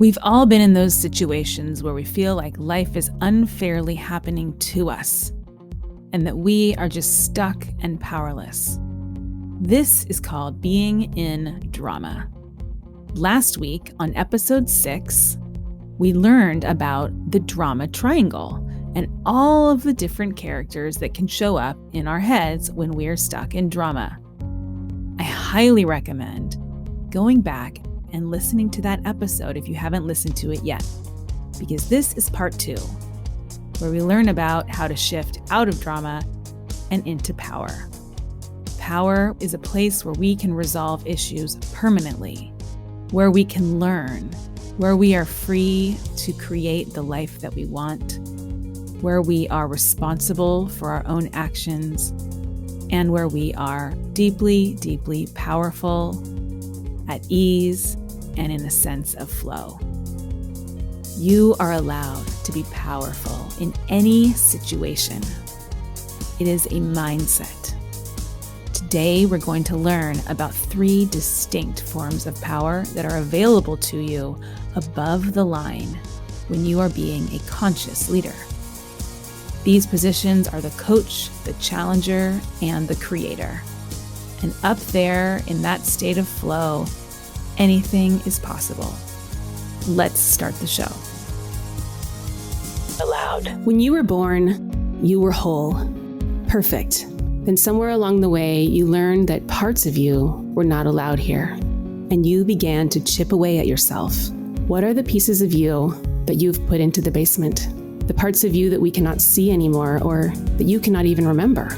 We've all been in those situations where we feel like life is unfairly happening to us and that we are just stuck and powerless. This is called being in drama. Last week on episode 6, we learned about the drama triangle and all of the different characters that can show up in our heads when we're stuck in drama. I highly recommend going back and listening to that episode if you haven't listened to it yet, because this is part 2, where we learn about how to shift out of drama and into power. Power is a place where we can resolve issues permanently, where we can learn, where we are free to create the life that we want, where we are responsible for our own actions, and where we are deeply, deeply powerful, at ease, and in a sense of flow. You are allowed to be powerful in any situation. It is a mindset. Today, we're going to learn about 3 distinct forms of power that are available to you above the line when you are being a conscious leader. These positions are the coach, the challenger, and the creator. And up there in that state of flow, anything is possible. Let's start the show. Aloud. When you were born, you were whole, perfect. Then somewhere along the way, you learned that parts of you were not allowed here, and you began to chip away at yourself. What are the pieces of you that you've put into the basement? The parts of you that we cannot see anymore or that you cannot even remember?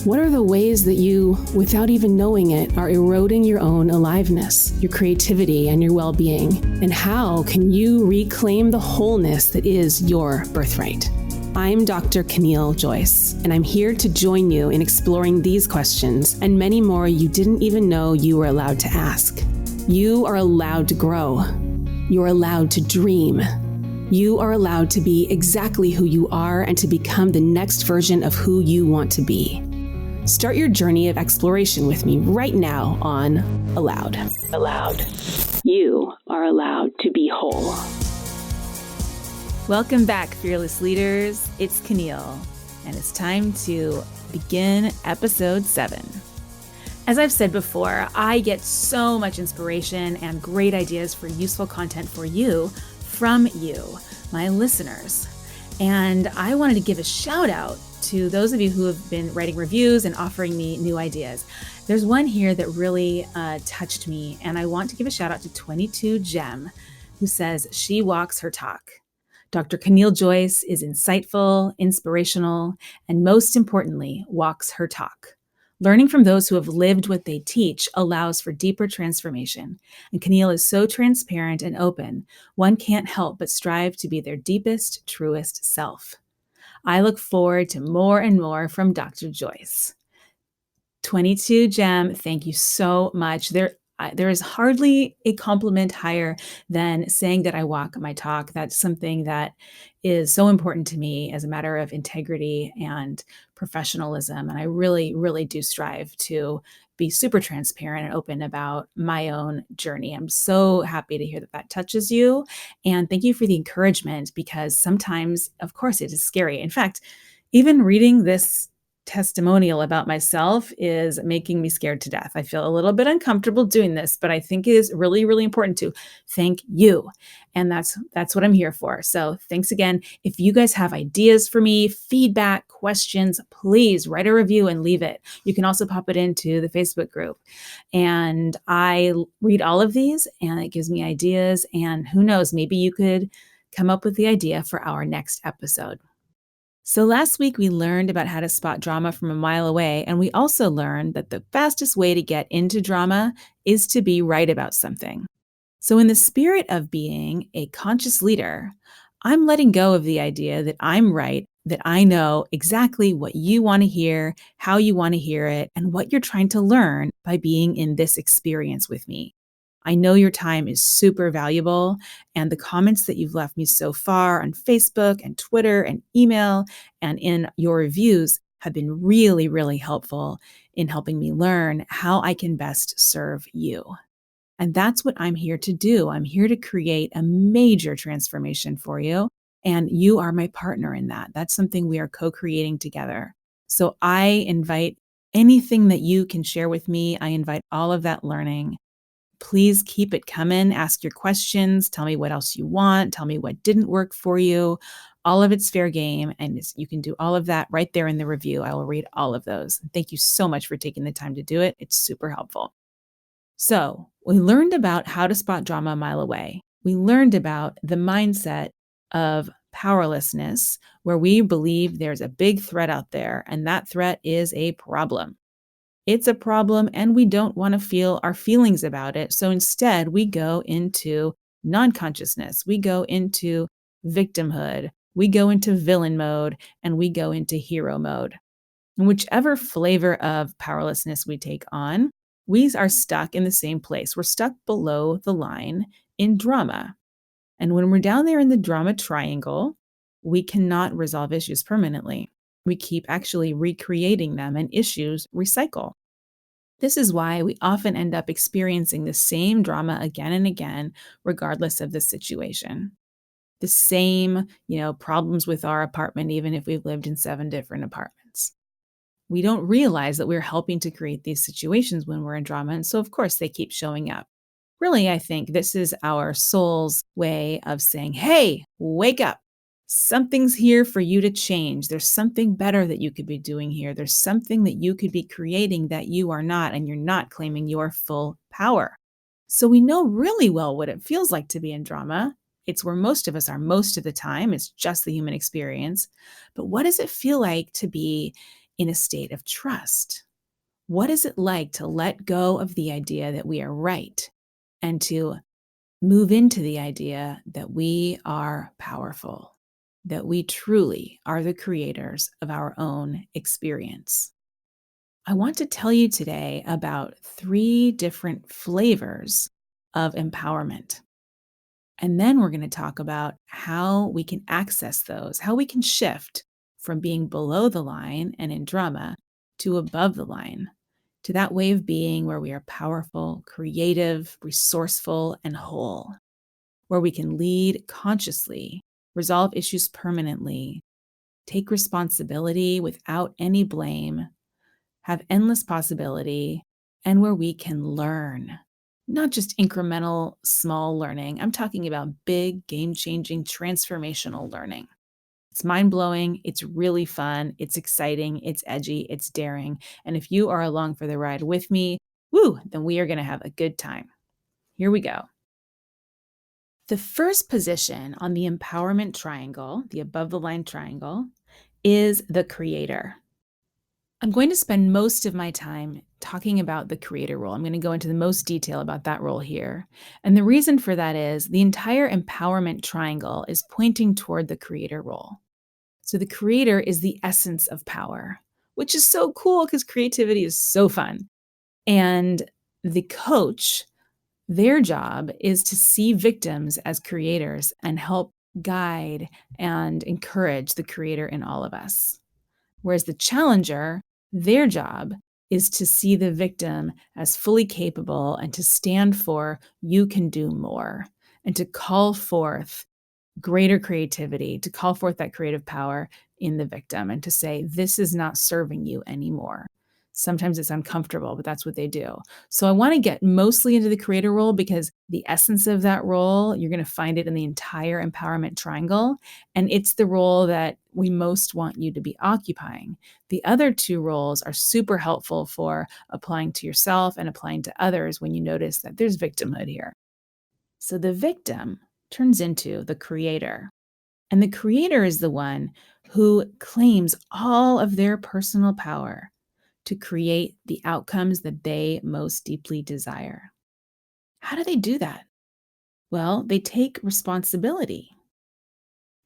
What are the ways that you, without even knowing it, are eroding your own aliveness, your creativity, and your well-being? And how can you reclaim the wholeness that is your birthright? I'm Dr. Caneel Joyce, and I'm here to join you in exploring these questions and many more you didn't even know you were allowed to ask. You are allowed to grow. You're allowed to dream. You are allowed to be exactly who you are and to become the next version of who you want to be. Start your journey of exploration with me right now on Aloud. Aloud. You are allowed to be whole. Welcome back, fearless leaders. It's Caneel, and it's time to begin episode 7. As I've said before, I get so much inspiration and great ideas for useful content for you from you, my listeners. And I wanted to give a shout out to those of you who have been writing reviews and offering me new ideas. There's one here that really touched me, and I want to give a shout out to 22 Gem, who says she walks her talk. Dr. Caneel Joyce is insightful, inspirational, and most importantly, walks her talk. Learning from those who have lived what they teach allows for deeper transformation. And Caneel is so transparent and open, one can't help but strive to be their deepest, truest self. I look forward to more and more from Dr. Joyce. 22 Gem, thank you so much. There is hardly a compliment higher than saying that I walk my talk. That's something that is so important to me as a matter of integrity and professionalism. And I really, really do strive to be super transparent and open about my own journey. I'm so happy to hear that that touches you. And thank you for the encouragement, because sometimes, of course, it is scary. In fact, even reading this testimonial about myself is making me scared to death. I feel a little bit uncomfortable doing this, but I think it is really, really important to thank you. And that's what I'm here for. So thanks again. If you guys have ideas for me, feedback, questions, please write a review and leave it. You can also pop it into the Facebook group. And I read all of these, and it gives me ideas. And who knows, maybe you could come up with the idea for our next episode. So last week we learned about how to spot drama from a mile away, and we also learned that the fastest way to get into drama is to be right about something. So in the spirit of being a conscious leader, I'm letting go of the idea that I'm right, that I know exactly what you want to hear, how you want to hear it, and what you're trying to learn by being in this experience with me. I know your time is super valuable, and the comments that you've left me so far on Facebook and Twitter and email and in your reviews have been really, really helpful in helping me learn how I can best serve you. And that's what I'm here to do. I'm here to create a major transformation for you. And you are my partner in that. That's something we are co-creating together. So I invite anything that you can share with me. I invite all of that learning. Please keep it coming. Ask your questions. Tell me what else you want. Tell me what didn't work for you. All of it's fair game. And you can do all of that right there in the review. I will read all of those. Thank you so much for taking the time to do it. It's super helpful. So we learned about how to spot drama a mile away. We learned about the mindset of powerlessness, where we believe there's a big threat out there, and that threat is a problem. It's a problem, and we don't want to feel our feelings about it. So instead, we go into non-consciousness. We go into victimhood. We go into villain mode, and we go into hero mode. And whichever flavor of powerlessness we take on, we are stuck in the same place. We're stuck below the line in drama. And when we're down there in the drama triangle, we cannot resolve issues permanently. We keep actually recreating them, and issues recycle. This is why we often end up experiencing the same drama again and again, regardless of the situation. The same, problems with our apartment, even if we've lived in 7 different apartments. We don't realize that we're helping to create these situations when we're in drama. And so, of course, they keep showing up. Really, I think this is our soul's way of saying, hey, wake up. Something's here for you to change. There's something better that you could be doing here. There's something that you could be creating that you are not, and you're not claiming your full power. So we know really well what it feels like to be in drama. It's where most of us are most of the time. It's just the human experience. But what does it feel like to be in a state of trust? What is it like to let go of the idea that we are right and to move into the idea that we are powerful, that we truly are the creators of our own experience? I want to tell you today about 3 different flavors of empowerment. And then we're going to talk about how we can access those, how we can shift from being below the line and in drama to above the line, to that way of being where we are powerful, creative, resourceful, and whole, where we can lead consciously, resolve issues permanently, take responsibility without any blame, have endless possibility, and where we can learn. Not just incremental, small learning. I'm talking about big, game-changing, transformational learning. It's mind-blowing, it's really fun, it's exciting, it's edgy, it's daring. And if you are along for the ride with me, then we are going to have a good time. Here we go. The first position on the empowerment triangle, the above the line triangle, is the creator. I'm going to spend most of my time talking about the creator role. I'm going to go into the most detail about that role here. And the reason for that is the entire empowerment triangle is pointing toward the creator role. So the creator is the essence of power, which is so cool because creativity is so fun. And the coach, their job is to see victims as creators and help guide and encourage the creator in all of us. Whereas the challenger, their job is to see the victim as fully capable and to stand for you can do more and to call forth greater creativity, to call forth that creative power in the victim and to say, this is not serving you anymore. Sometimes it's uncomfortable, but that's what they do. So I want to get mostly into the creator role because the essence of that role, you're going to find it in the entire empowerment triangle. And it's the role that we most want you to be occupying. The other 2 roles are super helpful for applying to yourself and applying to others when you notice that there's victimhood here. So the victim turns into the creator. And the creator is the one who claims all of their personal power to create the outcomes that they most deeply desire. How do they do that? Well, they take responsibility.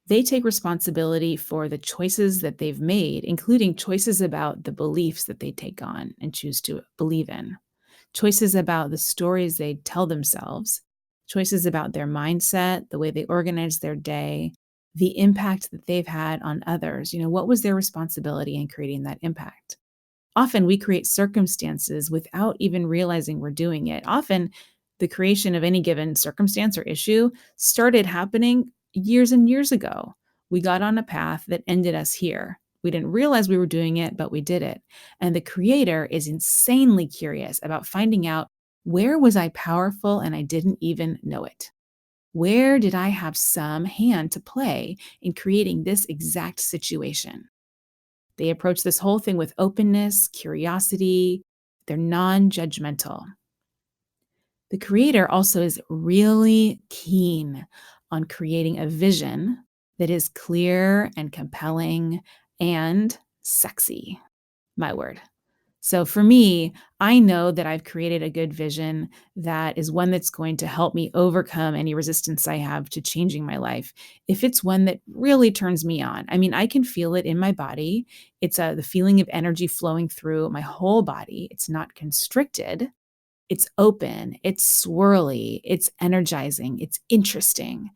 They take responsibility for the choices that they've made, including choices about the beliefs that they take on and choose to believe in, choices about the stories they tell themselves, choices about their mindset, the way they organize their day, the impact that they've had on others. What was their responsibility in creating that impact? Often we create circumstances without even realizing we're doing it. Often The creation of any given circumstance or issue started happening years and years ago. We got on a path that ended us here. We didn't realize we were doing it, but we did it. And the creator is insanely curious about finding out, where was I powerful and I didn't even know it? Where did I have some hand to play in creating this exact situation? They approach this whole thing with openness, curiosity. They're non-judgmental. The creator also is really keen on creating a vision that is clear and compelling and sexy. My word. So for me, I know that I've created a good vision that is one that's going to help me overcome any resistance I have to changing my life. If it's one that really turns me on, I mean, I can feel it in my body. It's the feeling of energy flowing through my whole body. It's not constricted. It's open. It's swirly. It's energizing. It's interesting.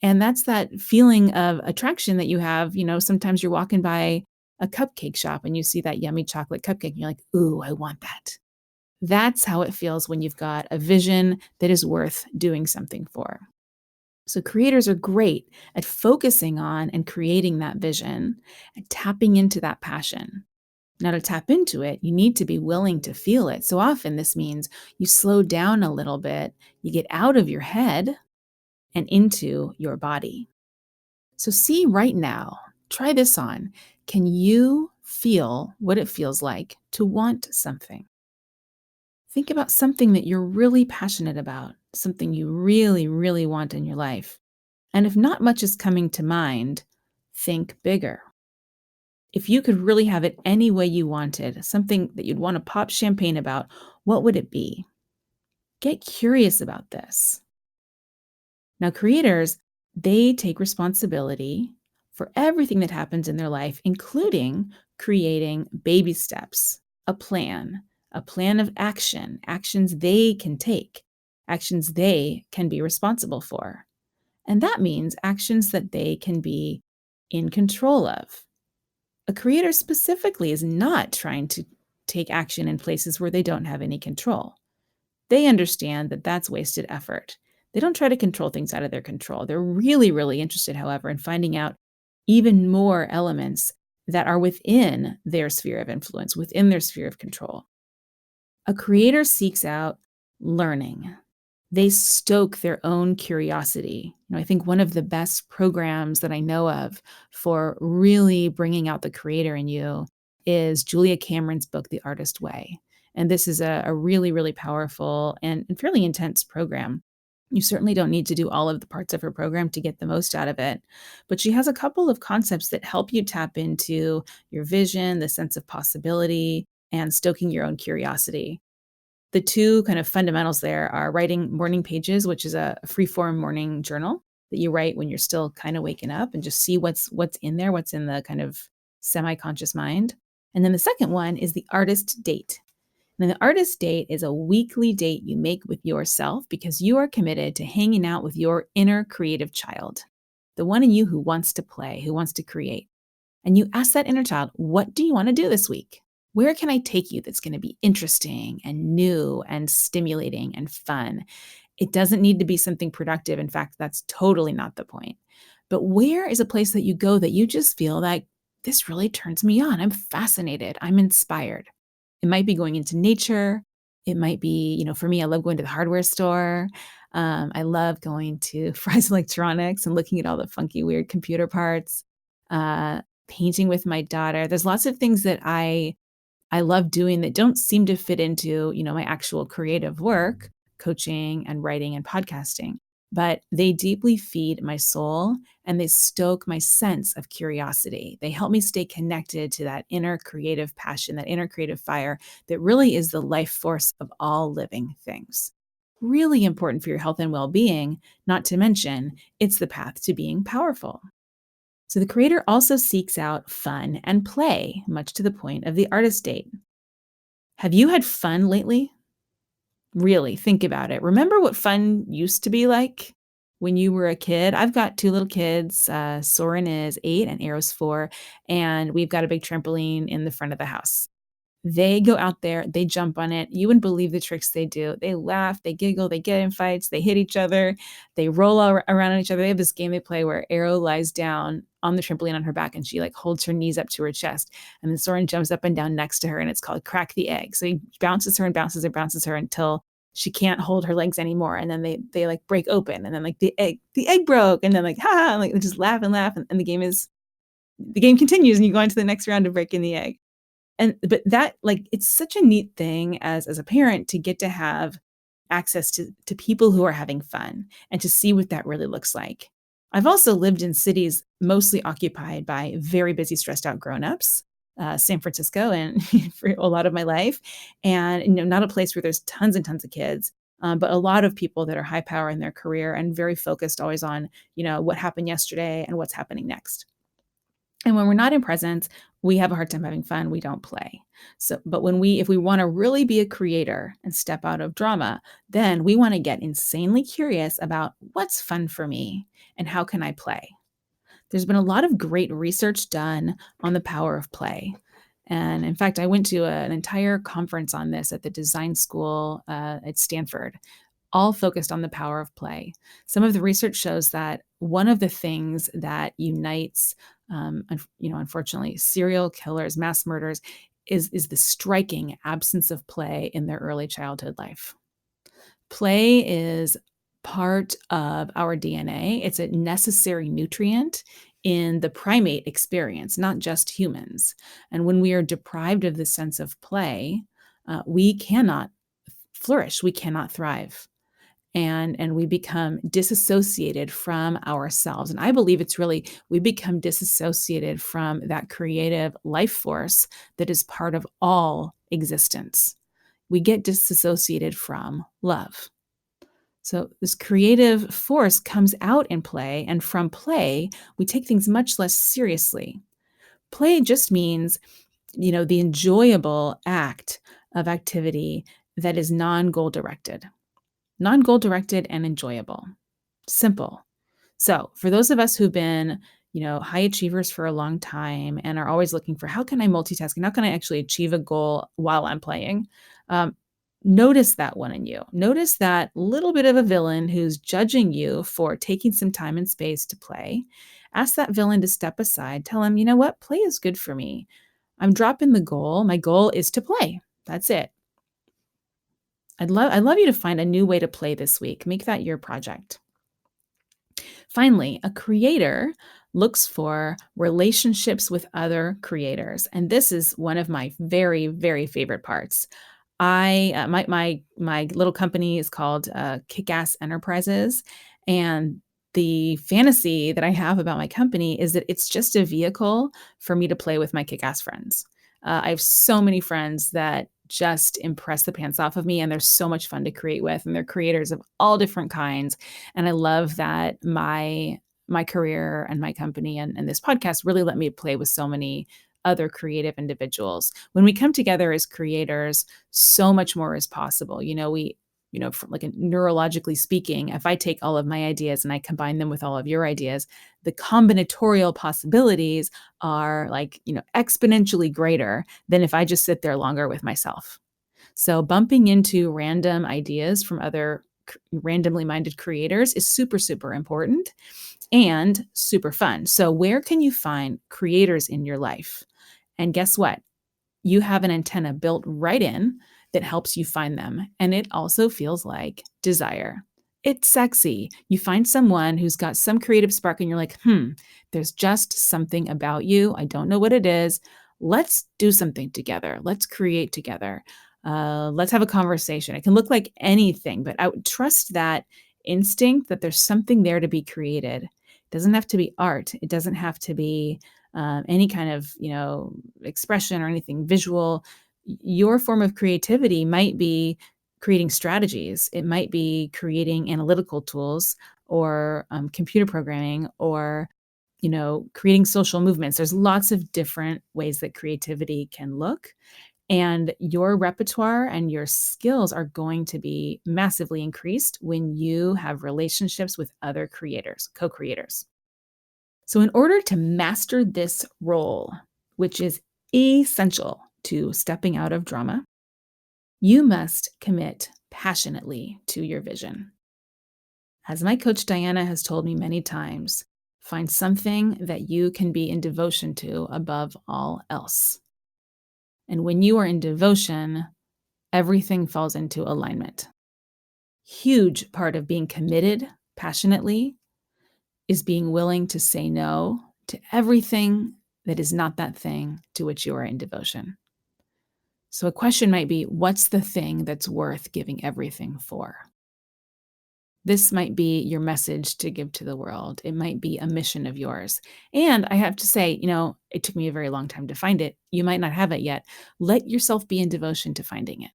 And that's that feeling of attraction that you have. Sometimes you're walking by a cupcake shop and you see that yummy chocolate cupcake and you're like, ooh, I want that. That's how it feels when you've got a vision that is worth doing something for. So creators are great at focusing on and creating that vision and tapping into that passion. Now, to tap into it, you need to be willing to feel it. So often this means you slow down a little bit, you get out of your head and into your body. So see right now, try this on. Can you feel what it feels like to want something? Think about something that you're really passionate about, something you really, really want in your life. And if not much is coming to mind, think bigger. If you could really have it any way you wanted, something that you'd want to pop champagne about, what would it be? Get curious about this. Now, creators, they take responsibility for everything that happens in their life, including creating baby steps, a plan of action, actions they can take, actions they can be responsible for. And that means actions that they can be in control of. A creator specifically is not trying to take action in places where they don't have any control. They understand that that's wasted effort. They don't try to control things out of their control. They're really, really interested, however, in finding out even more elements that are within their sphere of influence, within their sphere of control. A creator seeks out learning. They stoke their own curiosity. I think one of the best programs that I know of for really bringing out the creator in you is Julia Cameron's book, The Artist Way. And this is a really, really powerful and fairly intense program. You certainly don't need to do all of the parts of her program to get the most out of it. But she has a couple of concepts that help you tap into your vision, the sense of possibility, and stoking your own curiosity. The two kind of fundamentals there are writing morning pages, which is a free-form morning journal that you write when you're still kind of waking up and just see what's in there, what's in the kind of semi-conscious mind. And then the second one is the artist date. And the artist date is a weekly date you make with yourself because you are committed to hanging out with your inner creative child, the one in you who wants to play, who wants to create. And you ask that inner child, what do you want to do this week? Where can I take you that's going to be interesting and new and stimulating and fun? It doesn't need to be something productive. In fact, that's totally not the point. But where is a place that you go that you just feel like this really turns me on? I'm fascinated. I'm inspired. It might be going into nature. It might be, for me, I love going to the hardware store. I love going to Fry's Electronics and looking at all the funky, weird computer parts, painting with my daughter. There's lots of things that I love doing that don't seem to fit into, my actual creative work, coaching and writing and podcasting, but they deeply feed my soul and they stoke my sense of curiosity. They help me stay connected to that inner creative passion, that inner creative fire that really is the life force of all living things. Really important for your health and well-being, not to mention it's the path to being powerful. So the creator also seeks out fun and play, much to the point of the artist date. Have you had fun lately? Really, think about it. Remember what fun used to be like when you were a kid? I've got two little kids. Soren is 8 and Arrow's 4, and we've got a big trampoline in the front of the house. They go out there, they jump on it. You wouldn't believe the tricks they do. They laugh, they giggle, they get in fights, they hit each other, they roll around on each other. They have this game they play where Arrow lies down on the trampoline on her back and she like holds her knees up to her chest. And then Soren jumps up and down next to her and it's called Crack the Egg. So he bounces her and bounces her and bounces her until she can't hold her legs anymore. And then they like break open and then like the egg broke and then like, ha, and like they just laugh and laugh. And the game continues and you go on to the next round of breaking the egg. But that, like, it's such a neat thing as a parent to get to have access to people who are having fun and to see what that really looks like. I've also lived in cities mostly occupied by very busy, stressed out grownups, San Francisco, and for a lot of my life, and not a place where there's tons and tons of kids, but a lot of people that are high power in their career and very focused always on what happened yesterday and what's happening next. And when we're not in presence, we have a hard time having fun. We don't play. But if we want to really be a creator and step out of drama, then we want to get insanely curious about what's fun for me and how can I play? There's been a lot of great research done on the power of play. And in fact, I went to an entire conference on this at the design school at Stanford, all focused on the power of play. Some of the research shows that one of the things that unites, unfortunately, serial killers, mass murders, is the striking absence of play in their early childhood life. Play is part of our DNA. It's a necessary nutrient in the primate experience, not just humans. And when we are deprived of this sense of play, we cannot flourish, we cannot thrive. And we become disassociated from ourselves. And I believe it's really, we become disassociated from that creative life force that is part of all existence. We get disassociated from love. So this creative force comes out in play, and from play, we take things much less seriously. Play just means, the enjoyable act of activity that is non-goal directed. Non-goal directed and enjoyable. Simple. So for those of us who've been, high achievers for a long time and are always looking for how can I multitask and how can I actually achieve a goal while I'm playing, notice that one in you. Notice that little bit of a villain who's judging you for taking some time and space to play. Ask that villain to step aside. Tell him, you know what? Play is good for me. I'm dropping the goal. My goal is to play. That's it. I'd love you to find a new way to play this week. Make that your project. Finally, a creator looks for relationships with other creators. And this is one of my very, very favorite parts. My little company is called Kick-Ass Enterprises. And the fantasy that I have about my company is that it's just a vehicle for me to play with my kick-ass friends. I have so many friends that just impress the pants off of me, and they're so much fun to create with, and they're creators of all different kinds. And I love that my career and my company and this podcast really let me play with so many other creative individuals. When we come together as creators, so much more is possible. From like neurologically speaking, if I take all of my ideas and I combine them with all of your ideas, the combinatorial possibilities are exponentially greater than if I just sit there longer with myself. So bumping into random ideas from other randomly minded creators is super, super important and super fun. So where can you find creators in your life? And guess what? You have an antenna built right in that helps you find them. And it also feels like desire. It's sexy. You find someone who's got some creative spark and you're like, there's just something about you. I don't know what it is. Let's do something together. Let's create together. Let's have a conversation. It can look like anything, but I would trust that instinct that there's something there to be created. It doesn't have to be art. It doesn't have to be any kind of, expression or anything visual. Your form of creativity might be creating strategies. It might be creating analytical tools or computer programming or, creating social movements. There's lots of different ways that creativity can look. And your repertoire and your skills are going to be massively increased when you have relationships with other creators, co-creators. So in order to master this role, which is essential, to stepping out of drama, you must commit passionately to your vision. As my coach Diana has told me many times, find something that you can be in devotion to above all else. And when you are in devotion, everything falls into alignment. Huge part of being committed passionately is being willing to say no to everything that is not that thing to which you are in devotion. So a question might be, what's the thing that's worth giving everything for? This might be your message to give to the world. It might be a mission of yours. And I have to say, it took me a very long time to find it. You might not have it yet. Let yourself be in devotion to finding it.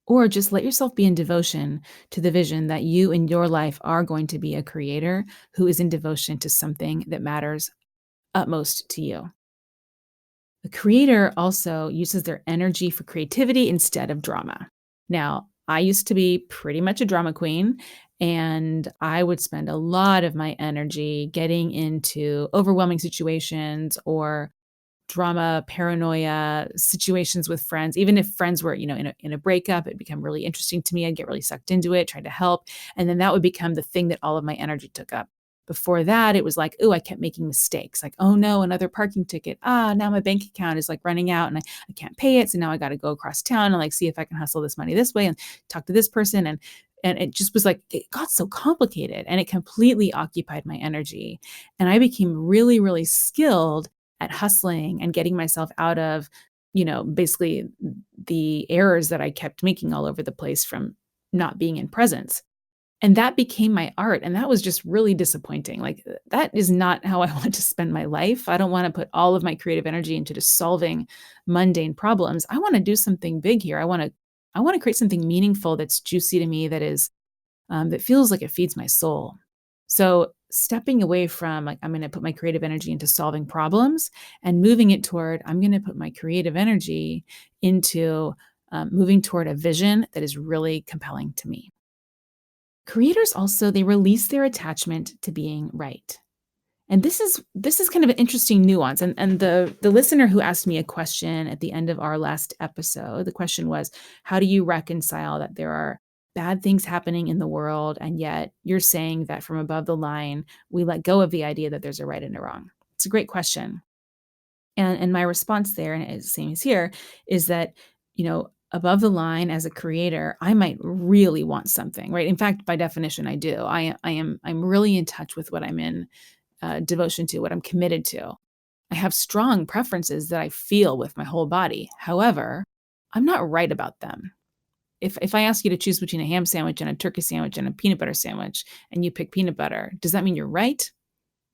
Or just let yourself be in devotion to the vision that you in your life are going to be a creator who is in devotion to something that matters utmost to you. The creator also uses their energy for creativity instead of drama. Now, I used to be pretty much a drama queen, and I would spend a lot of my energy getting into overwhelming situations or drama, paranoia, situations with friends. Even if friends were, in a breakup, it'd become really interesting to me. I'd get really sucked into it, trying to help. And then that would become the thing that all of my energy took up. Before that, it was like, I kept making mistakes. Like, oh no, another parking ticket. Now my bank account is like running out and I can't pay it. So now I got to go across town and like see if I can hustle this money this way and talk to this person. And it just was like, it got so complicated and it completely occupied my energy. And I became really, really skilled at hustling and getting myself out of, basically the errors that I kept making all over the place from not being in presence. And that became my art. And that was just really disappointing. Like, that is not how I want to spend my life. I don't want to put all of my creative energy into just solving mundane problems. I want to do something big here. I want to create something meaningful that's juicy to me, that is, that feels like it feeds my soul. So stepping away from like, I'm going to put my creative energy into solving problems and moving it toward, I'm going to put my creative energy into moving toward a vision that is really compelling to me. Creators also, they release their attachment to being right. And this is kind of an interesting nuance. And the listener who asked me a question at the end of our last episode, the question was, how do you reconcile that there are bad things happening in the world, and yet you're saying that from above the line, we let go of the idea that there's a right and a wrong? It's a great question. And my response there, and it's the same as here, is that, above the line as a creator, I might really want something, right? In fact, by definition, I do. I'm really in touch with what I'm in devotion to, what I'm committed to. I have strong preferences that I feel with my whole body. However, I'm not right about them. If I ask you to choose between a ham sandwich and a turkey sandwich and a peanut butter sandwich, and you pick peanut butter, does that mean you're right?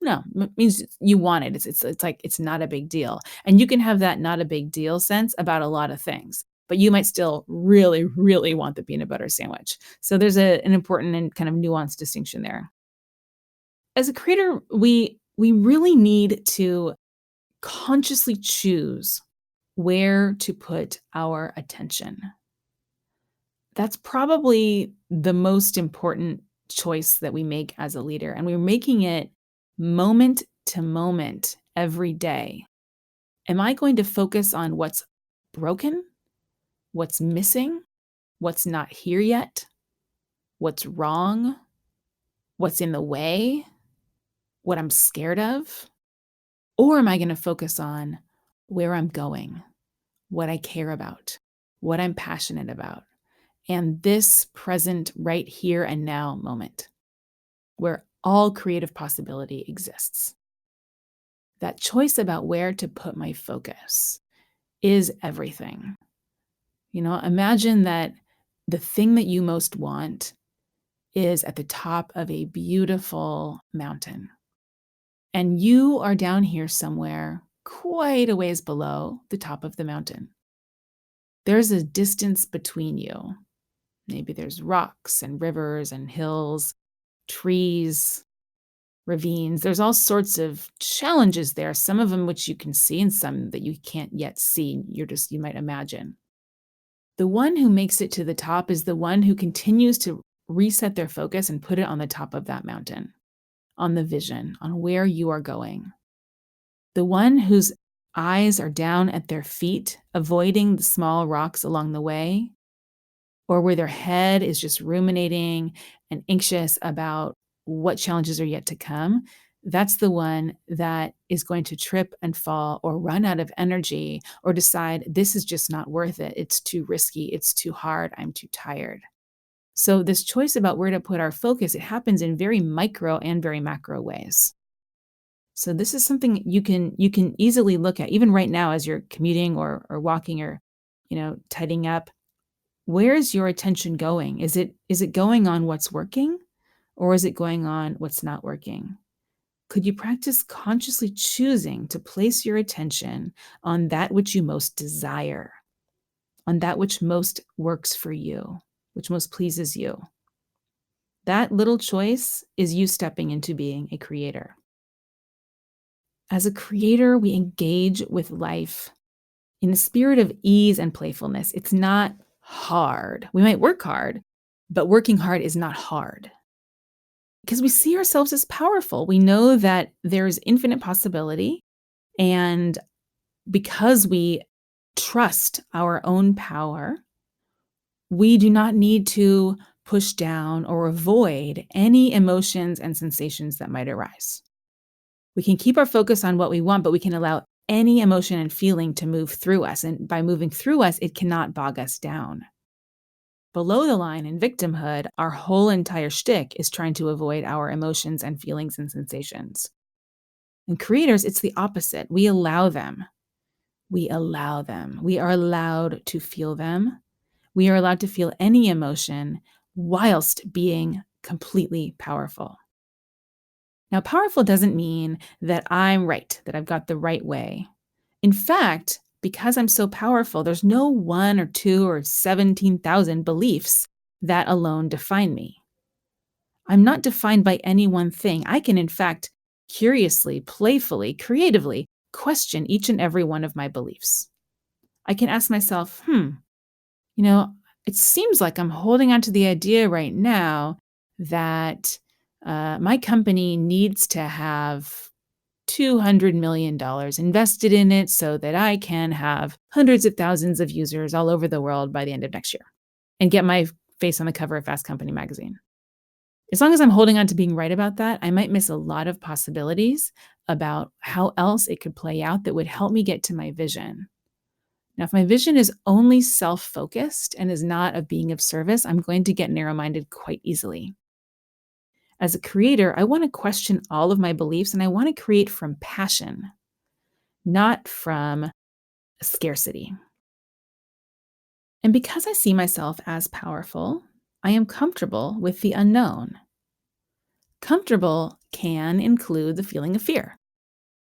No, it means you want it. It's like, it's not a big deal. And you can have that not a big deal sense about a lot of things, but you might still really, really want the peanut butter sandwich. So there's an important and kind of nuanced distinction there. As a creator, we really need to consciously choose where to put our attention. That's probably the most important choice that we make as a leader. And we're making it moment to moment every day. Am I going to focus on what's broken, what's missing, what's not here yet, what's wrong, what's in the way, what I'm scared of? Or am I going to focus on where I'm going, what I care about, what I'm passionate about, and this present right here and now moment where all creative possibility exists? That choice about where to put my focus is everything. Imagine that the thing that you most want is at the top of a beautiful mountain, and you are down here somewhere quite a ways below the top of the mountain. There's a distance between you. Maybe there's rocks and rivers and hills, trees, ravines. There's all sorts of challenges there, some of them which you can see and some that you can't yet see. You might imagine. The one who makes it to the top is the one who continues to reset their focus and put it on the top of that mountain, on the vision, on where you are going. The one whose eyes are down at their feet, avoiding the small rocks along the way, or where their head is just ruminating and anxious about what challenges are yet to come, that's the one that is going to trip and fall or run out of energy or decide this is just not worth it. It's too risky. It's too hard. I'm too tired. So this choice about where to put our focus, it happens in very micro and very macro ways. So this is something you can easily look at even right now as you're commuting or walking or tidying up. Where is your attention going? Is it going on what's working or is it going on what's not working? Could you practice consciously choosing to place your attention on that which you most desire, on that which most works for you, which most pleases you? That little choice is you stepping into being a creator. As a creator, we engage with life in the spirit of ease and playfulness. It's not hard. We might work hard, but working hard is not hard because we see ourselves as powerful. We know that there's infinite possibility. And because we trust our own power, we do not need to push down or avoid any emotions and sensations that might arise. We can keep our focus on what we want, but we can allow any emotion and feeling to move through us. And by moving through us, it cannot bog us down. Below the line in victimhood, our whole entire shtick is trying to avoid our emotions and feelings and sensations. In creators, it's the opposite. We allow them. We allow them. We are allowed to feel them. We are allowed to feel any emotion whilst being completely powerful. Now, powerful doesn't mean that I'm right, that I've got the right way. In fact, because I'm so powerful, there's no 1 or 2 or 17,000 beliefs that alone define me. I'm not defined by any one thing. I can, in fact, curiously, playfully, creatively question each and every one of my beliefs. I can ask myself, it seems like I'm holding on to the idea right now that my company needs to have $200 million invested in it so that I can have hundreds of thousands of users all over the world by the end of next year and get my face on the cover of Fast Company magazine. As long as I'm holding on to being right about that, I might miss a lot of possibilities about how else it could play out that would help me get to my vision. Now, if my vision is only self-focused and is not of being of service, I'm going to get narrow-minded quite easily. As a creator, I want to question all of my beliefs and I want to create from passion, not from scarcity. And because I see myself as powerful, I am comfortable with the unknown. Comfortable can include the feeling of fear.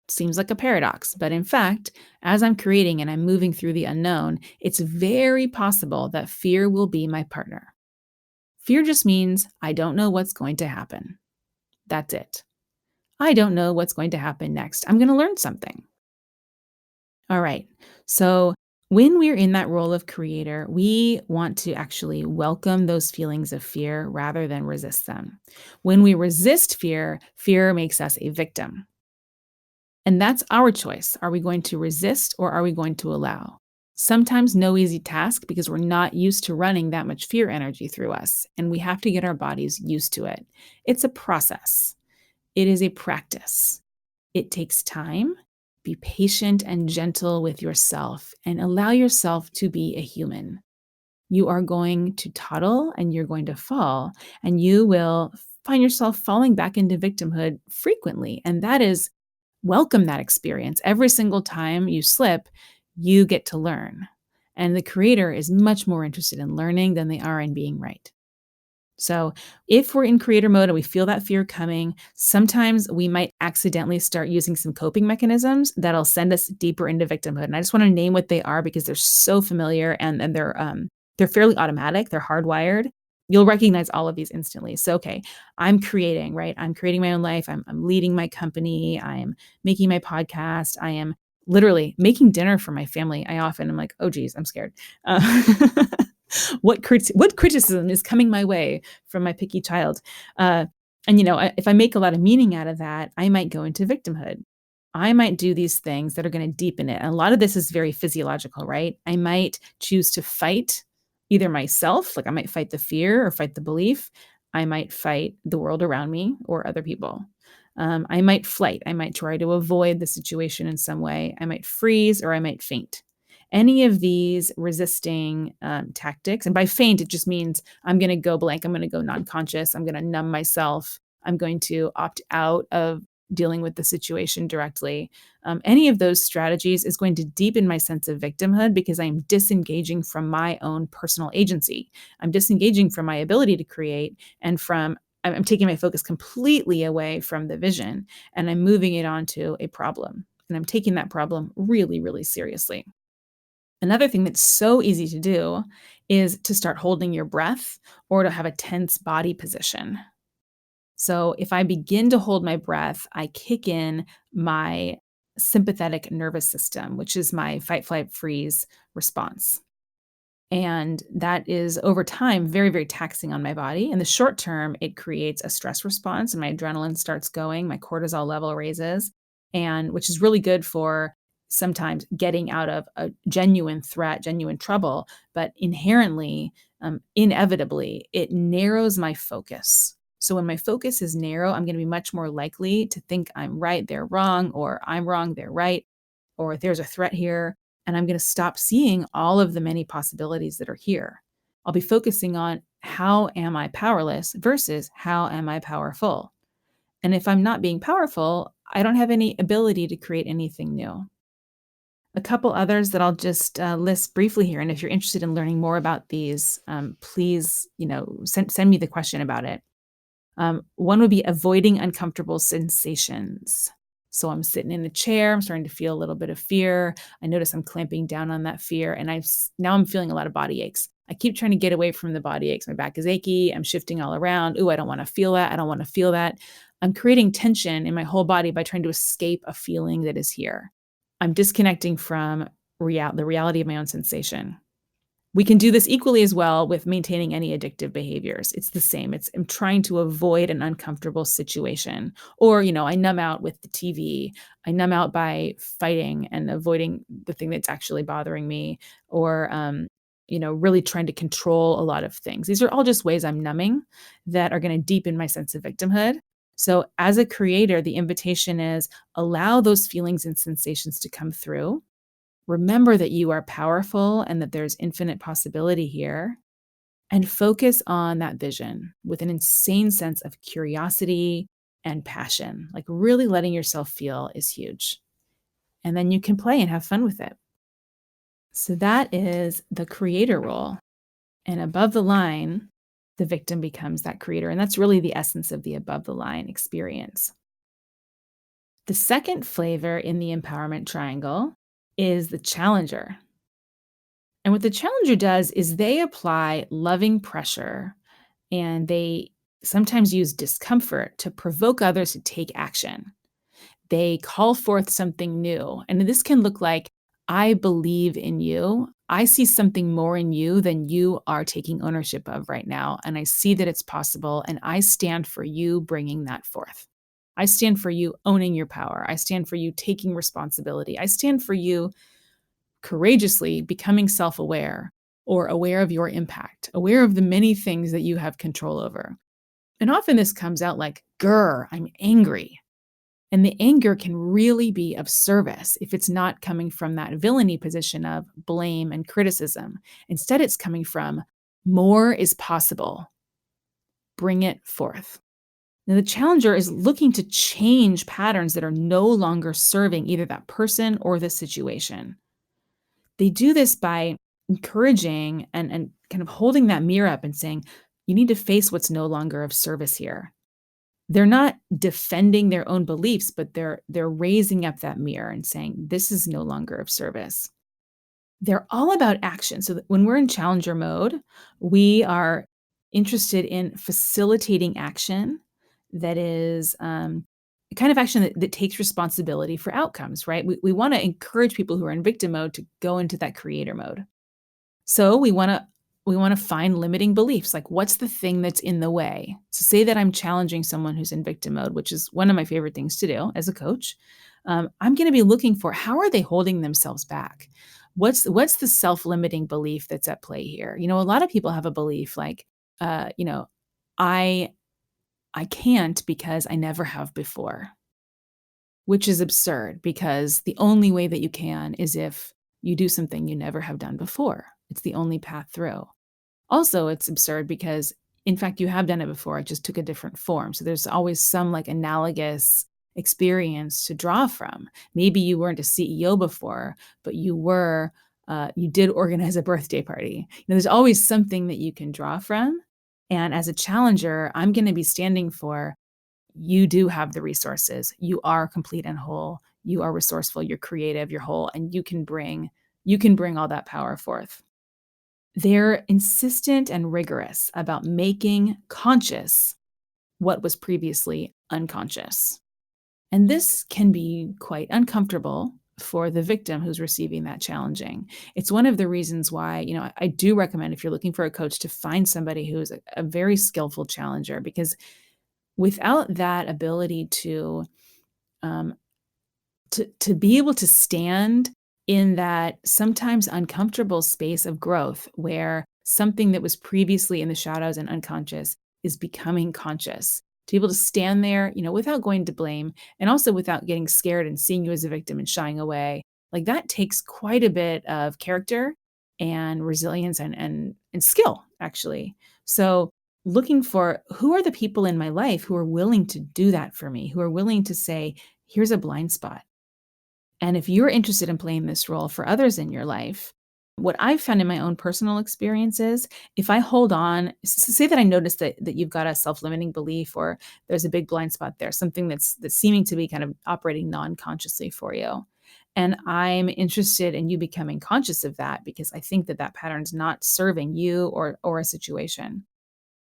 Seems like a paradox, but in fact, as I'm creating and I'm moving through the unknown, it's very possible that fear will be my partner. Fear just means I don't know what's going to happen. That's it. I don't know what's going to happen next. I'm going to learn something. All right. So when we're in that role of creator, we want to actually welcome those feelings of fear rather than resist them. When we resist fear, fear makes us a victim. And that's our choice. Are we going to resist or are we going to allow? Sometimes no easy task because we're not used to running that much fear energy through us, and we have to get our bodies used to it. It's a process. It is a practice. It takes time. Be patient and gentle with yourself and allow yourself to be a human. You are going to toddle and you're going to fall, and you will find yourself falling back into victimhood frequently. And that is welcome that experience. Every single time you slip, you get to learn. And the creator is much more interested in learning than they are in being right. So if we're in creator mode and we feel that fear coming, sometimes we might accidentally start using some coping mechanisms that'll send us deeper into victimhood. And I just want to name what they are because they're so familiar and they're fairly automatic. They're hardwired. You'll recognize all of these instantly. So, okay, I'm creating, right? I'm creating my own life. I'm leading my company. I'm making my podcast. I am literally making dinner for my family. I often am like, oh, geez, I'm scared. What criticism is coming my way from my picky child? And if I make a lot of meaning out of that, I might go into victimhood. I might do these things that are going to deepen it. And a lot of this is very physiological, right? I might choose to fight either myself, like I might fight the fear or fight the belief. I might fight the world around me or other people. I might flight. I might try to avoid the situation in some way. I might freeze or I might faint. Any of these resisting tactics, and by faint, it just means I'm going to go blank. I'm going to go non conscious. I'm going to numb myself. I'm going to opt out of dealing with the situation directly. Any of those strategies is going to deepen my sense of victimhood because I'm disengaging from my own personal agency. I'm disengaging from my ability to create and I'm taking my focus completely away from the vision and I'm moving it onto a problem. And I'm taking that problem really, really seriously. Another thing that's so easy to do is to start holding your breath or to have a tense body position. So if I begin to hold my breath, I kick in my sympathetic nervous system, which is my fight, flight, freeze response. And that is over time very, very taxing on my body. In the short term, it creates a stress response and my adrenaline starts going, my cortisol level raises, and which is really good for sometimes getting out of a genuine threat, genuine trouble. But inherently, inevitably, it narrows my focus. So when my focus is narrow, I'm going to be much more likely to think I'm right, they're wrong, or I'm wrong, they're right, or there's a threat here. And I'm going to stop seeing all of the many possibilities that are here. I'll be focusing on how am I powerless versus how am I powerful. And if I'm not being powerful, I don't have any ability to create anything new. A couple others that I'll just list briefly here. And if you're interested in learning more about these, please, send me the question about it. One would be avoiding uncomfortable sensations. So I'm sitting in a chair, I'm starting to feel a little bit of fear. I notice I'm clamping down on that fear, and now I'm feeling a lot of body aches. I keep trying to get away from the body aches. My back is achy. I'm shifting all around. Ooh, I don't want to feel that. I don't want to feel that. I'm creating tension in my whole body by trying to escape a feeling that is here. I'm disconnecting from the reality of my own sensation. We can do this equally as well with maintaining any addictive behaviors. It's the same. I'm trying to avoid an uncomfortable situation. Or, I numb out with the TV. I numb out by fighting and avoiding the thing that's actually bothering me. Or, really trying to control a lot of things. These are all just ways I'm numbing that are going to deepen my sense of victimhood. So as a creator, the invitation is allow those feelings and sensations to come through. Remember that you are powerful and that there's infinite possibility here, and focus on that vision with an insane sense of curiosity and passion. Like really letting yourself feel is huge. And then you can play and have fun with it. So that is the creator role. And above the line, the victim becomes that creator. And that's really the essence of the above the line experience. The second flavor in the empowerment triangle is the challenger. And what the challenger does is they apply loving pressure and they sometimes use discomfort to provoke others to take action. They call forth something new. And this can look like, I believe in you. I see something more in you than you are taking ownership of right now. And I see that it's possible. And I stand for you bringing that forth. I stand for you owning your power. I stand for you taking responsibility. I stand for you courageously becoming self-aware or aware of your impact, aware of the many things that you have control over. And often this comes out like, grr, I'm angry. And the anger can really be of service if it's not coming from that villainy position of blame and criticism. Instead, it's coming from more is possible. Bring it forth. Now, the challenger is looking to change patterns that are no longer serving either that person or the situation. They do this by encouraging and kind of holding that mirror up and saying, you need to face what's no longer of service here. They're not defending their own beliefs, but they're raising up that mirror and saying, this is no longer of service. They're all about action. So when we're in challenger mode, we are interested in facilitating action that is kind of action that takes responsibility for outcomes, right? We want to encourage people who are in victim mode to go into that creator mode. So we want to find limiting beliefs, like what's the thing that's in the way? So say that I'm challenging someone who's in victim mode, which is one of my favorite things to do as a coach. I'm going to be looking for, how are they holding themselves back? What's the self-limiting belief that's at play here? A lot of people have a belief like, uh, you know, I I can't because I never have before, which is absurd because the only way that you can is if you do something you never have done before. It's the only path through. Also, it's absurd because, in fact, you have done it before. It just took a different form. So there's always some like analogous experience to draw from. Maybe you weren't a CEO before, but you did organize a birthday party. There's always something that you can draw from. And as a challenger, I'm going to be standing for, you do have the resources. You are complete and whole. You are resourceful. You're creative. You're whole, and you can bring all that power forth. They're insistent and rigorous about making conscious what was previously unconscious. And this can be quite uncomfortable for the victim who's receiving that challenging. It's one of the reasons why, I do recommend, if you're looking for a coach, to find somebody who is a very skillful challenger, because without that ability um, to be able to stand in that sometimes uncomfortable space of growth where something that was previously in the shadows and unconscious is becoming conscious, to be able to stand there, without going to blame, and also without getting scared and seeing you as a victim and shying away. Like, that takes quite a bit of character and resilience and skill, actually. So looking for, who are the people in my life who are willing to do that for me, who are willing to say, here's a blind spot. And if you're interested in playing this role for others in your life, what I've found in my own personal experiences, if I hold on, say that I notice that you've got a self-limiting belief, or there's a big blind spot there, something that's seeming to be kind of operating non-consciously for you. And I'm interested in you becoming conscious of that, because I think that pattern's not serving you or a situation.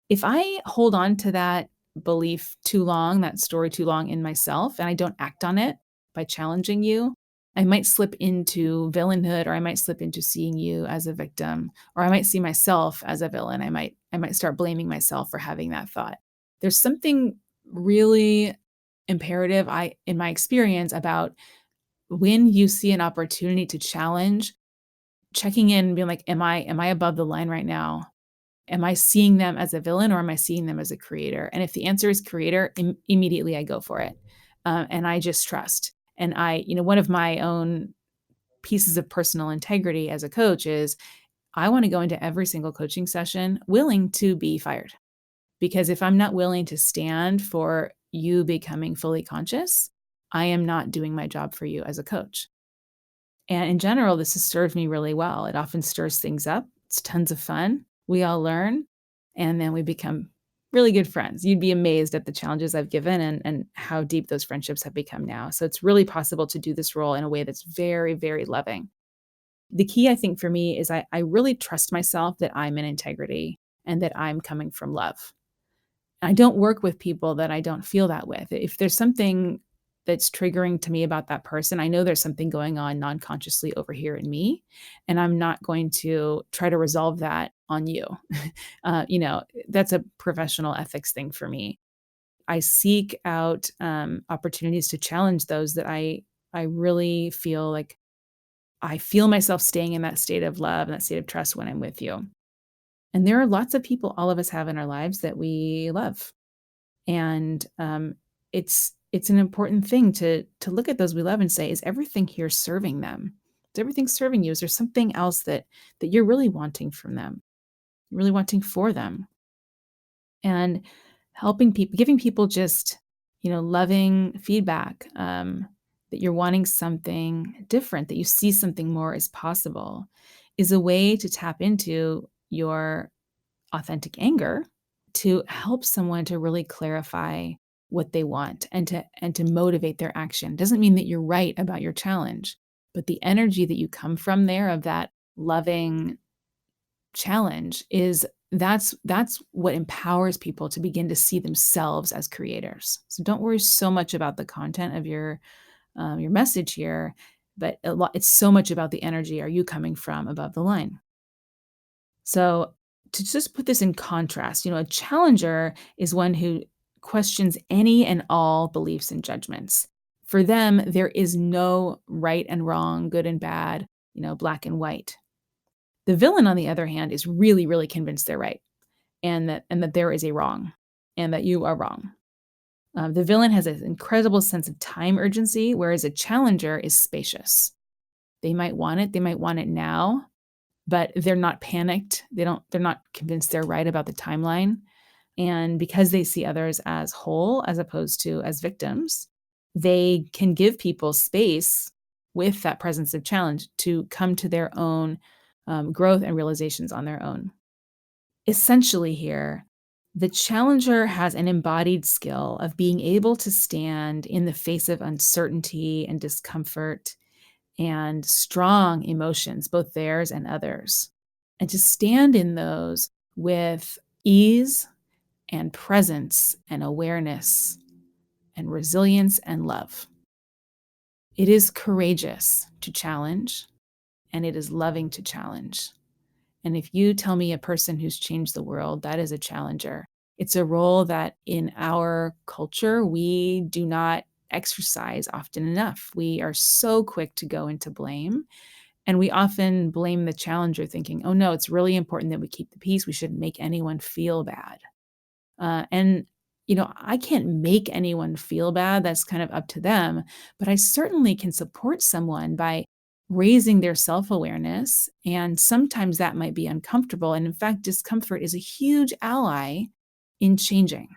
If I hold on to that belief too long, that story too long in myself, and I don't act on it by challenging you, I might slip into villainhood, or I might slip into seeing you as a victim, or I might see myself as a villain. I might start blaming myself for having that thought. There's something really imperative, in my experience, about when you see an opportunity to challenge, checking in and being like, am I above the line right now? Am I seeing them as a villain, or am I seeing them as a creator? And if the answer is creator, immediately I go for it. And I just trust. And one of my own pieces of personal integrity as a coach is, I want to go into every single coaching session willing to be fired. Because if I'm not willing to stand for you becoming fully conscious, I am not doing my job for you as a coach. And in general, this has served me really well. It often stirs things up. It's tons of fun. We all learn, and then we become really good friends. You'd be amazed at the challenges I've given and how deep those friendships have become now. So it's really possible to do this role in a way that's very, very loving. The key, I think, for me is I really trust myself that I'm in integrity and that I'm coming from love. I don't work with people that I don't feel that with. If there's something that's triggering to me about that person, I know there's something going on non-consciously over here in me, and I'm not going to try to resolve that on you. That's a professional ethics thing for me. I seek out opportunities to challenge those that I really feel like I feel myself staying in that state of love and that state of trust when I'm with you. And there are lots of people all of us have in our lives that we love. And it's an important thing to look at those we love and say, is everything here serving them? Is everything serving you? Is there something else that you're really wanting from them? You're really wanting for them? And helping people, giving people just, loving feedback, that you're wanting something different, that you see something more is possible, is a way to tap into your authentic anger, to help someone to really clarify what they want and to motivate their action. Doesn't mean that you're right about your challenge, but the energy that you come from there, of that loving challenge, is that's what empowers people to begin to see themselves as creators. So don't worry so much about the content of your message here, but it's so much about the energy. Are you coming from above the line? So to just put this in contrast, a challenger is one who questions any and all beliefs and judgments, For them, there is no right and wrong, good and bad, black and white. The villain, on the other hand, is really, really convinced they're right and that there is a wrong and that you are wrong. The villain has an incredible sense of time urgency, whereas a challenger is spacious. They might want it now, but they're not panicked. They're not convinced they're right about the timeline. And because they see others as whole as opposed to as victims, they can give people space with that presence of challenge to come to their own growth and realizations on their own. Essentially, here, the challenger has an embodied skill of being able to stand in the face of uncertainty and discomfort and strong emotions, both theirs and others, and to stand in those with ease and presence and awareness and resilience and love. It is courageous to challenge, and it is loving to challenge. And if you tell me a person who's changed the world, that is a challenger. It's a role that in our culture, we do not exercise often enough. We are so quick to go into blame. And we often blame the challenger, thinking, oh no, it's really important that we keep the peace. We shouldn't make anyone feel bad. I can't make anyone feel bad. That's kind of up to them. But I certainly can support someone by raising their self-awareness. And sometimes that might be uncomfortable. And in fact, discomfort is a huge ally in changing.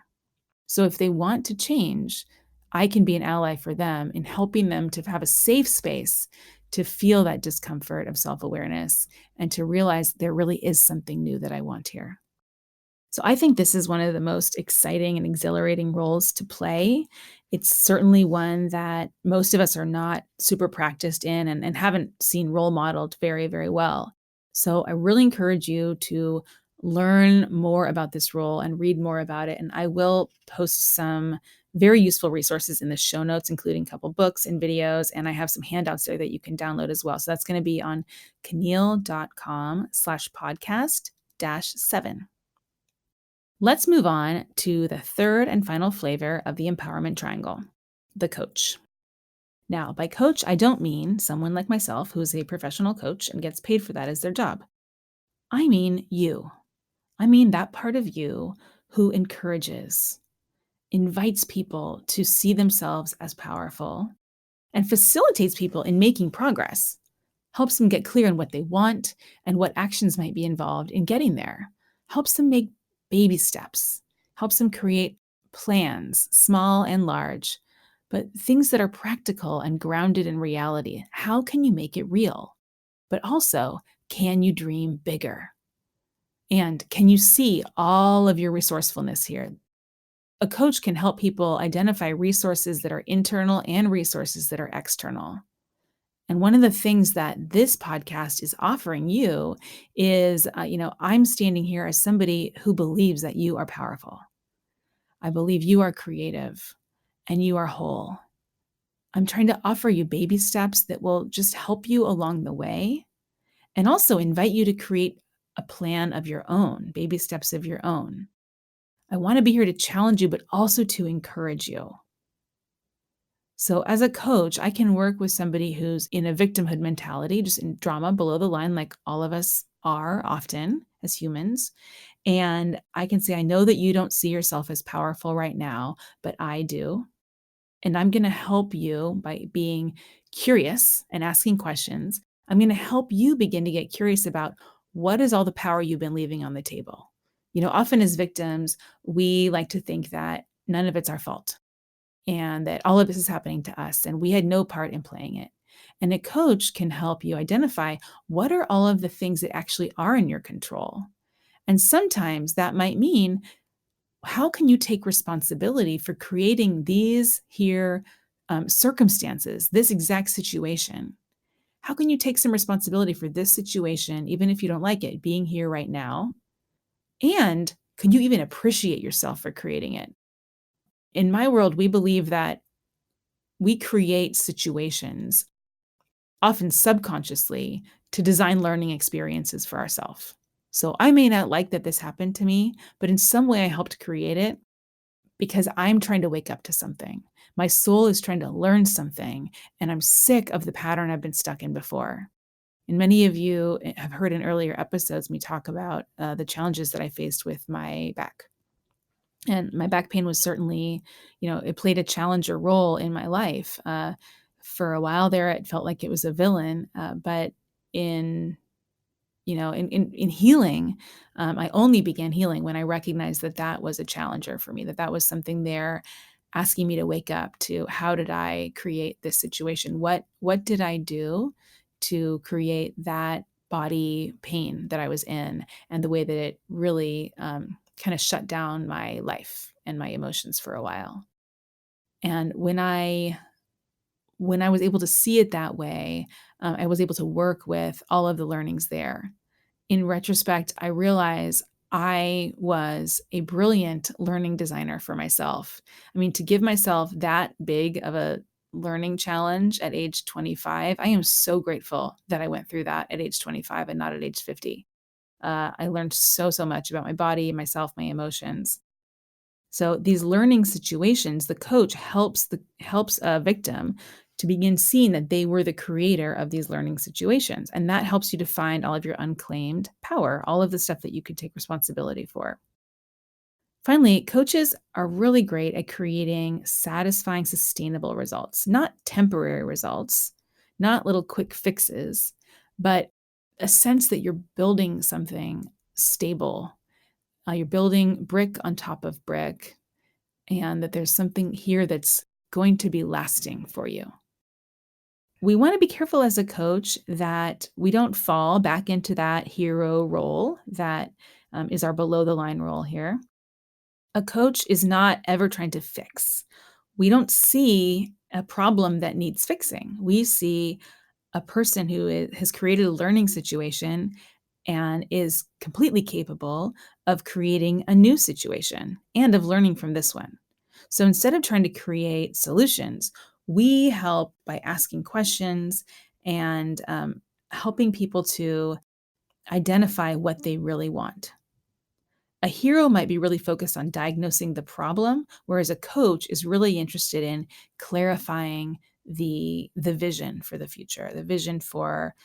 So if they want to change, I can be an ally for them in helping them to have a safe space to feel that discomfort of self-awareness and to realize there really is something new that I want here. So I think this is one of the most exciting and exhilarating roles to play. It's certainly one that most of us are not super practiced in and haven't seen role modeled very, very well. So I really encourage you to learn more about this role and read more about it. And I will post some very useful resources in the show notes, including a couple books and videos. And I have some handouts there that you can download as well. So that's going to be on caneel.com/podcast-7. Let's move on to the third and final flavor of the empowerment triangle, the coach. Now, by coach, I don't mean someone like myself who is a professional coach and gets paid for that as their job. I mean you. I mean that part of you who encourages, invites people to see themselves as powerful, and facilitates people in making progress, helps them get clear on what they want and what actions might be involved in getting there, helps them make baby steps, helps them create plans, small and large, but things that are practical and grounded in reality. How can you make it real? But also, can you dream bigger? And can you see all of your resourcefulness here? A coach can help people identify resources that are internal and resources that are external. And one of the things that this podcast is offering you is, I'm standing here as somebody who believes that you are powerful. I believe you are creative and you are whole. I'm trying to offer you baby steps that will just help you along the way and also invite you to create a plan of your own, baby steps of your own. I want to be here to challenge you, but also to encourage you. So as a coach, I can work with somebody who's in a victimhood mentality, just in drama below the line, like all of us are often as humans. And I can say, I know that you don't see yourself as powerful right now, but I do. And I'm going to help you by being curious and asking questions. I'm going to help you begin to get curious about what is all the power you've been leaving on the table. Often as victims, we like to think that none of it's our fault and that all of this is happening to us and we had no part in playing it. And a coach can help you identify what are all of the things that actually are in your control. And sometimes that might mean, how can you take responsibility for creating these here circumstances, this exact situation? How can you take some responsibility for this situation, even if you don't like it, being here right now? And can you even appreciate yourself for creating it? In my world, we believe that we create situations, often subconsciously, to design learning experiences for ourselves. So I may not like that this happened to me, but in some way I helped create it. because I'm trying to wake up to something. My soul is trying to learn something, and I'm sick of the pattern I've been stuck in before. And many of you have heard in earlier episodes me talk about the challenges that I faced with my back. And my back pain was certainly, it played a challenger role in my life. For a while there, it felt like it was a villain. But in in healing, I only began healing when I recognized that that was a challenger for me, that that was something there asking me to wake up to how did I create this situation? What did I do to create that body pain that I was in and the way that it really kind of shut down my life and my emotions for a while. And when I was able to see it that way, I was able to work with all of the learnings there. In retrospect, I realize I was a brilliant learning designer for myself. I mean, to give myself that big of a learning challenge at age 25, I am so grateful that I went through that at age 25 and not at age 50. I learned so much about my body, myself, my emotions. So these learning situations, the coach helps a victim to begin seeing that they were the creator of these learning situations. And that helps you to find all of your unclaimed power, all of the stuff that you could take responsibility for. Finally, coaches are really great at creating satisfying, sustainable results, not temporary results, not little quick fixes, but a sense that you're building something stable. You're building brick on top of brick, and that there's something here that's going to be lasting for you. We want to be careful as a coach that we don't fall back into that hero role that is our below the line role here. A coach is not ever trying to fix. We don't see a problem that needs fixing. We see a person who has created a learning situation and is completely capable of creating a new situation and of learning from this one. So instead of trying to create solutions, we help by asking questions and helping people to identify what they really want. A hero might be really focused on diagnosing the problem, whereas a coach is really interested in clarifying the vision for the future, the vision for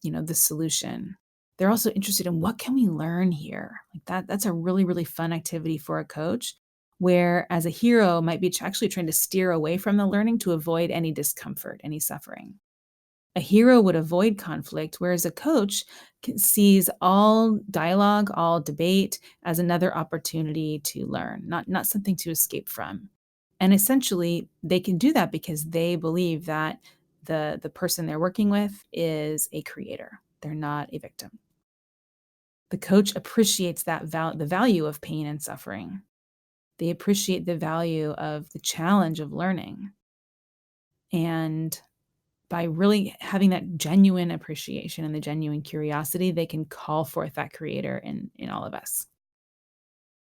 the solution. They're also interested in what can we learn here? Like that's a really fun activity for a coach, where as a hero might be actually trying to steer away from the learning to avoid any discomfort, any suffering. A hero would avoid conflict, whereas a coach sees all dialogue, all debate as another opportunity to learn, not something to escape from. And essentially, they can do that because they believe that the person they're working with is a creator. They're not a victim. The coach appreciates the value of pain and suffering. They appreciate the value of the challenge of learning. And by really having that genuine appreciation and the genuine curiosity, they can call forth that creator in all of us.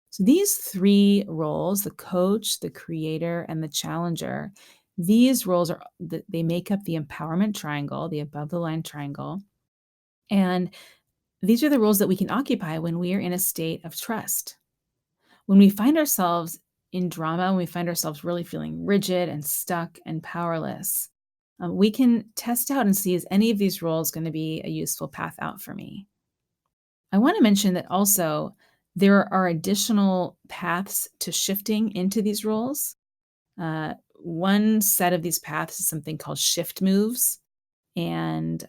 So these three roles, the coach, the creator, and the challenger, these roles they make up the empowerment triangle, the above the line triangle. And these are the roles that we can occupy when we are in a state of trust. When we find ourselves in drama, when we find ourselves really feeling rigid and stuck and powerless, we can test out and see, is any of these roles going to be a useful path out for me? I want to mention that also there are additional paths to shifting into these roles. One set of these paths is something called shift moves. And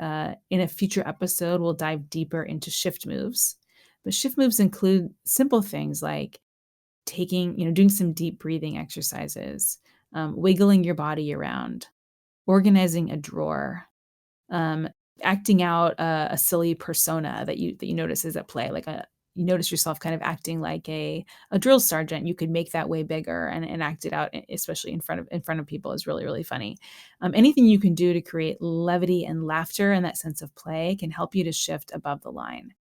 in a future episode, we'll dive deeper into shift moves. But shift moves include simple things like doing some deep breathing exercises, wiggling your body around, organizing a drawer, acting out a silly persona that you notice is at play, you notice yourself kind of acting like a drill sergeant. You could make that way bigger and act it out, especially in front of people, is really funny. Anything you can do to create levity and laughter and that sense of play can help you to shift above the line.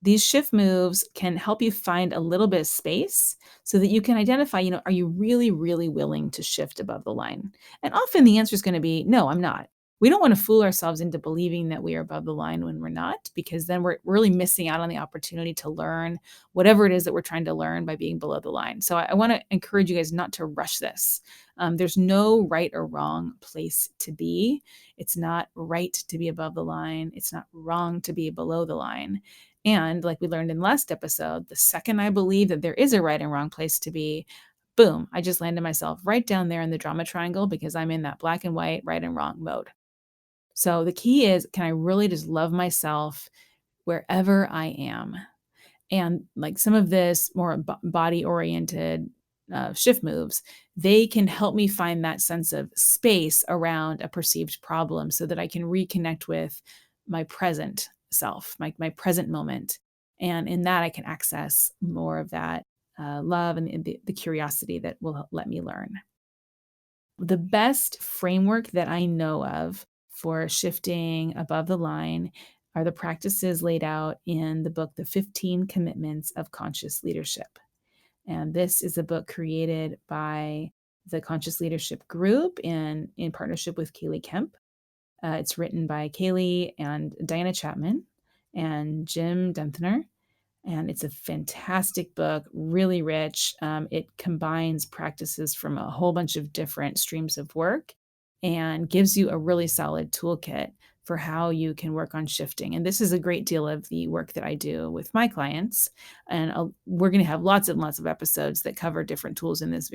These shift moves can help you find a little bit of space so that you can identify, are you really willing to shift above the line? And often the answer is going to be, no, I'm not. We don't want to fool ourselves into believing that we are above the line when we're not, because then we're really missing out on the opportunity to learn whatever it is that we're trying to learn by being below the line. So I want to encourage you guys not to rush this. There's no right or wrong place to be. It's not right to be above the line. It's not wrong to be below the line. And like we learned in the last episode, the second I believe that there is a right and wrong place to be, boom, I just landed myself right down there in the drama triangle because I'm in that black and white, right and wrong mode. So the key is, can I really just love myself wherever I am? And like some of this more body oriented shift moves, they can help me find that sense of space around a perceived problem so that I can reconnect with my present self, my present moment. And in that, I can access more of that love and the curiosity that will let me learn. The best framework that I know of for shifting above the line are the practices laid out in the book, The 15 Commitments of Conscious Leadership. And this is a book created by the Conscious Leadership Group in partnership with Kaylee Kemp. It's written by Kaylee and Diana Chapman and Jim Dentner. And it's a fantastic book, really rich. It combines practices from a whole bunch of different streams of work and gives you a really solid toolkit for how you can work on shifting. And this is a great deal of the work that I do with my clients. And we're going to have lots and lots of episodes that cover different tools in this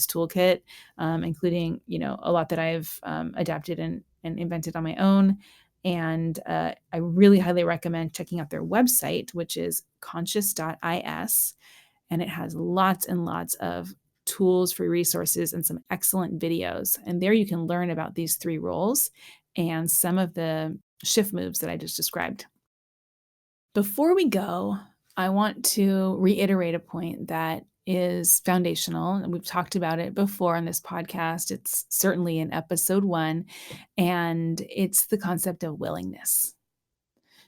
toolkit, including a lot that I've adapted and invented on my own. And I really highly recommend checking out their website, which is conscious.is. And it has lots and lots of tools, free resources, and some excellent videos. And there you can learn about these 3 roles and some of the shift moves that I just described. Before we go, I want to reiterate a point that is foundational. And we've talked about it before on this podcast. It's certainly in episode 1, and it's the concept of willingness.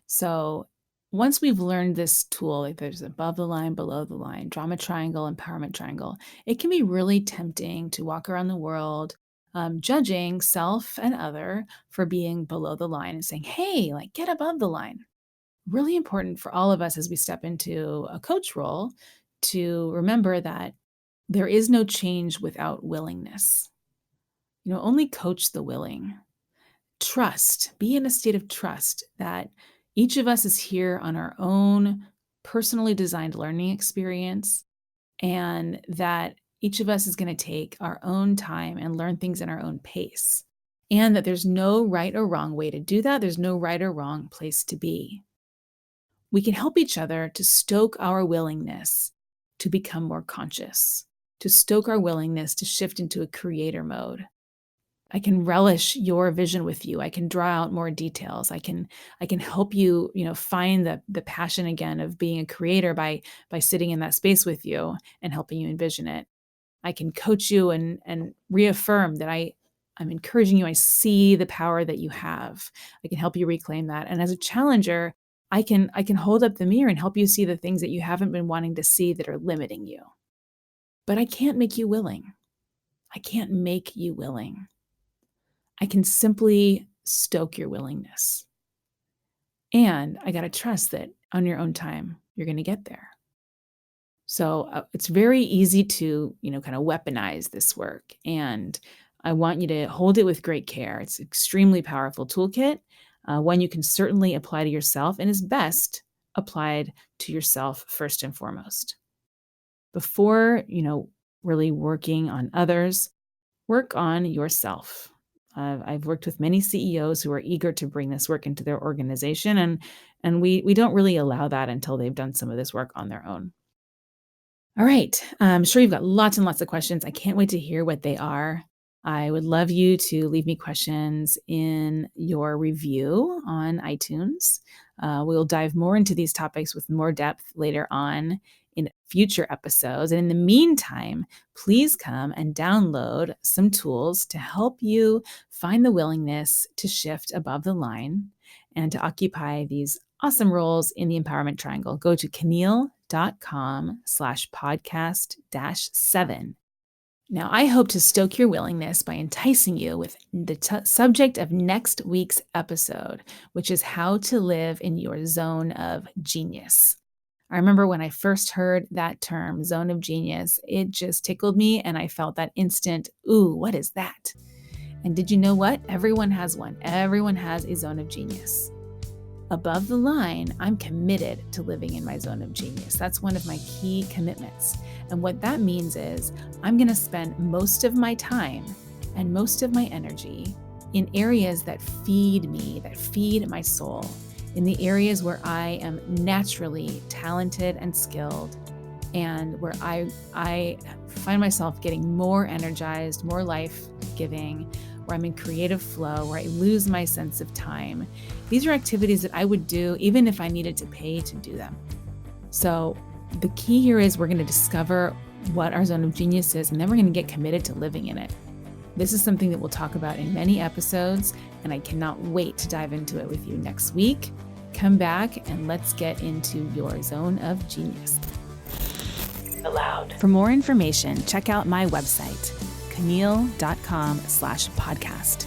So once we've learned this tool, like there's above the line, below the line, drama triangle, empowerment triangle, it can be really tempting to walk around the world judging self and other for being below the line and saying, hey, like get above the line. Really important for all of us as we step into a coach role to remember that there is no change without willingness. Only coach the willing. Trust, be in a state of trust that each of us is here on our own personally designed learning experience, and that each of us is going to take our own time and learn things in our own pace, and that there's no right or wrong way to do that. There's no right or wrong place to be. We can help each other to stoke our willingness to become more conscious, to stoke our willingness to shift into a creator mode. I can relish your vision with you. I can draw out more details. I can help you, find the passion again of being a creator by sitting in that space with you and helping you envision it. I can coach you and reaffirm that I'm encouraging you. I see the power that you have. I can help you reclaim that. And as a challenger, I can hold up the mirror and help you see the things that you haven't been wanting to see that are limiting you. But I can't make you willing. I can't make you willing. I can simply stoke your willingness. And I got to trust that on your own time, you're going to get there. So it's very easy to, kind of weaponize this work. And I want you to hold it with great care. It's an extremely powerful toolkit, one you can certainly apply to yourself and is best applied to yourself first and foremost. Before, really working on others, work on yourself. I've worked with many CEOs who are eager to bring this work into their organization, and we don't really allow that until they've done some of this work on their own. All right. I'm sure you've got lots and lots of questions. I can't wait to hear what they are. I would love you to leave me questions in your review on iTunes. We'll dive more into these topics with more depth later on in future episodes. And in the meantime, please come and download some tools to help you find the willingness to shift above the line and to occupy these awesome roles in the empowerment triangle. Go to caneel.com/podcast-7 Now, I hope to stoke your willingness by enticing you with the subject of next week's episode, which is how to live in your zone of genius. I remember when I first heard that term, zone of genius, it just tickled me and I felt that instant, ooh, what is that? And did you know what? Everyone has one. Everyone has a zone of genius. Above the line, I'm committed to living in my zone of genius. That's one of my key commitments. And what that means is I'm going to spend most of my time and most of my energy in areas that feed me, that feed my soul, in the areas where I am naturally talented and skilled, and where I find myself getting more energized, more life-giving, where I'm in creative flow, where I lose my sense of time. These are activities that I would do even if I needed to pay to do them. So the key here is we're going to discover what our zone of genius is, and then we're going to get committed to living in it. This is something that we'll talk about in many episodes, and I cannot wait to dive into it with you next week. Come back and let's get into your zone of genius. Aloud. For more information, check out my website, caneel.com/podcast,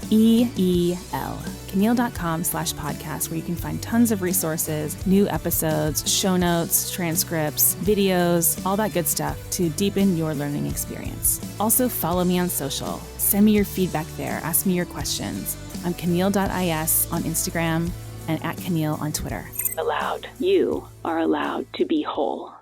CANEEL, caneel.com/podcast, where you can find tons of resources, new episodes, show notes, transcripts, videos, all that good stuff to deepen your learning experience. Also, follow me on social. Send me your feedback there. Ask me your questions. I'm Caneel.is on Instagram and @Caneel on Twitter. Aloud. You are allowed to be whole.